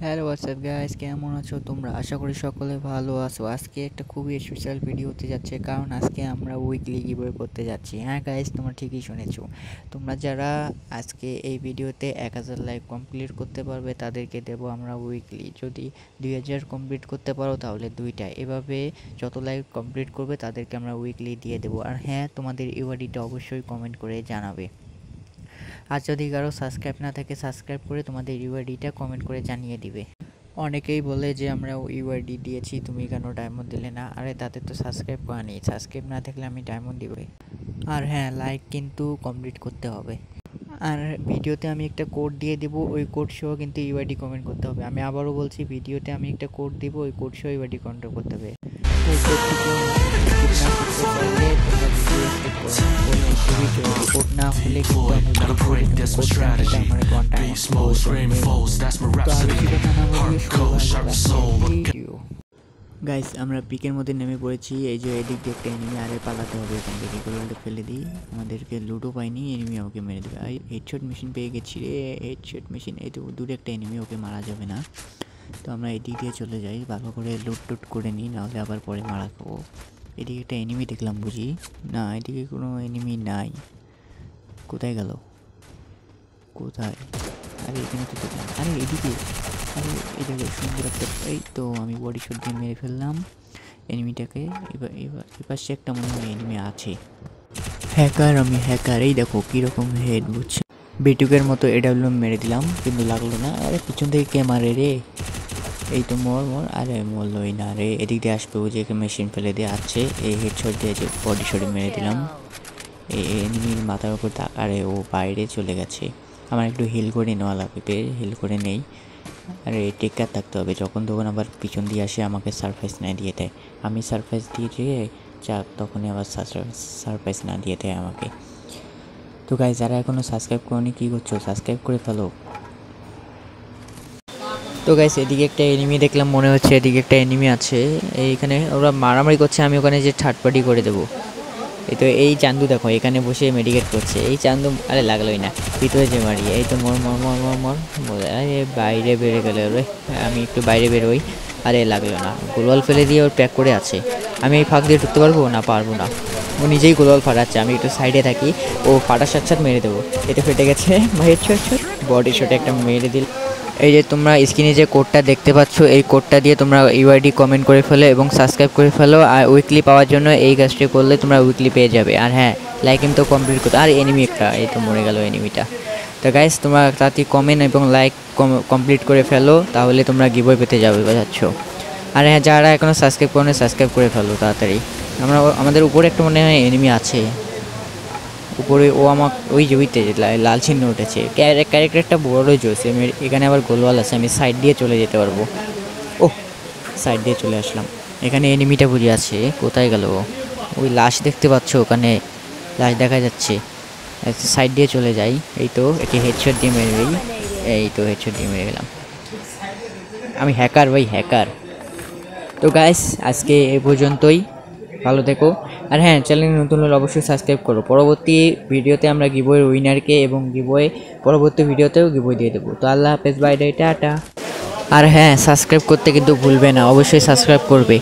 Hello WhatsApp guys, কেমন আছো তোমরা? আশা করি সকলে ভালো আছো। আজকে একটা খুবই স্পেশাল ভিডিও হতে যাচ্ছে, কারণ আজকে আমরা উইকলি গিভওয়ে করতে যাচ্ছি। হ্যাঁ গাইস, তোমরা ঠিকই শুনেছো। তোমরা যারা আজকে এই ভিডিওতে 1000 লাইক কমপ্লিট করতে পারবে তাদেরকে দেব আমরা উইকলি। যদি 2000 কমপ্লিট করতে পারো তাহলে দুইটা। এভাবে যত লাইক কমপ্লিট করবে তাদেরকে আমরা উইকলি দিয়ে দেবো। আর হ্যাঁ, তোমাদের ইউআইডিটা অবশ্যই কমেন্ট করে জানাবে। আর যদি কারো সাবস্ক্রাইব না থাকে, সাবস্ক্রাইব করে তোমাদের ইউআইডিটা কমেন্ট করে জানিয়ে দিবে। অনেকেই বলে যে আমরা ইউআইডি দিয়েছি, তুমি কেন ডায়মন্ড দিলে না? আরে তাদের তো সাবস্ক্রাইব করা নেই, সাবস্ক্রাইব না থাকলে আমি ডায়মন্ড দিব। আর হ্যাঁ, লাইক কিন্তু কমপ্লিট করতে হবে। আর ভিডিওতে আমি একটা কোড দিয়ে দিব, ওই কোড সহ কিন্তু ইউআইডি কমেন্ট করতে হবে। আমি আবারও বলছি, ভিডিওতে আমি একটা কোড দিব, ওই কোড সহ ইউআইডি কমেন্ট করতে হবে। ওই কোডটি কোড না হলে গাইস, আমরা পিকের মধ্যে নেমে পড়েছি। এই যে এদিক দিয়ে একটা এনিমি, আরে পালাতে হবে এখান থেকে। গোলটা ফেলে দিই, আমাদেরকে লুডো পাইনি, এনিমি আমাকে মেরে দেবে। হেডশট মেশিন পেয়ে গেছি রে, হেডশট মেশিন। এই তো দূরে একটা এনিমি, ওকে মারা যাবে না। তো আমরা এদিক দিয়ে চলে যাই, ভালো করে লুট টুট করে নিই, নাহলে আবার পরে মারা খাবো। এদিকে একটা এনিমি দেখলাম বুঝি, না এদিকে কোনো এনিমি নাই। কোথায় গেল? কোথায়? আরে এখানে তো দেখলাম, আরে এদিকে, আরে এদিকে সুন্দর একটা। এই তো আমি বডি শট দিয়ে মেরে ফেললাম এনিমিটাকে। এবার সে একটা মনে হয় এনিমি আছে। হ্যাকার, আমি হ্যাকার। এই দেখো কীরকম হেড, বুঝছো? বিটুকের মতো এডাব্লিউএম মেরে দিলাম, কিন্তু লাগলো না। আরে পিছন থেকে কে মারে রে? এই তো মোর। আরে মরলই না রে। এদিক দিয়ে আসবে, ও যে মেশিন ফেলে দিয়ে আছে। এই হেডশট দিয়ে যে বডি শটে মেরে দিলাম। এই এনিমির মাথার উপর আরে ও বাইরে চলে গেছে। আমার একটু হিল করে নেওয়া লাগবে, হিল করে নেই। আরে টেক্কার থাকতে হবে, যখন তখন আবার পিছন দিয়ে আসে আমাকে সারপ্রাইজ না দিয়ে দেয়। আমি সারপ্রাইজ দিয়ে দিয়ে যাক, তখনই আবার সারপ্রাইজ না দিয়ে দেয় আমাকে। তো গাইস, যারা এখনও সাবস্ক্রাইব করোনি কী করছো? সাবস্ক্রাইব করে ফেলো। তো গাইস, এদিকে একটা এনিমি দেখলাম, মনে হচ্ছে এদিকে একটা এনিমি আছে। এইখানে ওরা মারামারি করছে, আমি ওখানে যে থার্ড পার্টি করে দেবো। এই তো এই চান্দু দেখো এখানে বসে মেডিকেট করছে। এই চান্দু, আরে লাগলোই না, ভিতরে যে মারি। এই তো মর। আরে বাইরে বেড়ে গেল রে, আমি একটু বাইরে বেরোই। আরে লাগলো না, গোলওয়াল ফেলে দিয়ে ওর প্যাক করে আছে। আমি এই ফাঁক দিয়ে ঢুকতে পারবো না? পারবো না, ও নিজেই গোলওয়াল ফাটাচ্ছে। আমি একটু সাইডে থাকি, ও ফাটার সাথে মেরে দেবো। এটা ফেটে গেছে, বডি শটে একটা মেরে দিল। এই যে তোমরা স্ক্রিনে যে কোডটা দেখতে পাচ্ছ, এই কোডটা দিয়ে তোমরা ইউআইডি কমেন্ট করে ফেলো এবং সাবস্ক্রাইব করে ফেলো। আর উইকলি পাওয়ার জন্য এই কাজটি করলে তোমরা উইকলি পেয়ে যাবে। আর হ্যাঁ, লাইক কিন্তু কমপ্লিট করতে। আর এনিমি একটা, এই তো মরে গেল এনিমিটা। তো গাইস, তোমরা তাড়াতাড়ি কমেন্ট এবং লাইক কমপ্লিট করে ফেলো, তাহলে তোমরা গিভওয়ে পেতে যাবে, বোঝাচ্ছ? আর হ্যাঁ, যারা এখনও সাবস্ক্রাইব করো না, সাবস্ক্রাইব করে ফেলো তাড়াতাড়ি। আমাদের উপরে একটা মনে হয় এনিমি আছে উপরে। ও আমার ওই জমিতে লাল চিহ্ন উঠেছে। ক্যারেক্টারটা বড় জোস। এখানে আবার গোলওয়াল আছে, আমি সাইড দিয়ে চলে যেতে পারবো। ও, সাইড দিয়ে চলে আসলাম। এখানে এনিমিটা বুঝে আছে, কোথায় গেল? ওই লাশ দেখতে পাচ্ছ, ওখানে লাশ দেখা যাচ্ছে। সাইড দিয়ে চলে যাই। এই তো একে হেডশট দিয়ে মেরে দিই। এই তো হেডশট দিয়ে মেরে গেলাম। আমি হ্যাকার ভাই, হ্যাকার। তো গাইস, আজকে এ পর্যন্তই। ভালো থেকো। আর হ্যাঁ, চ্যানেলে নতুন হলে অবশ্যই সাবস্ক্রাইব করো। পরবর্তী ভিডিওতে আমরা গিভওয়ের উইনারকে এবং গিভওয়ে পরবর্তী ভিডিওতেও গিভওয়ে দিয়ে দেবো। তো আল্লাহ হাফেজ, বাই, টাটা। আর হ্যাঁ, সাবস্ক্রাইব করতে কিন্তু ভুলবে না, অবশ্যই সাবস্ক্রাইব করবে।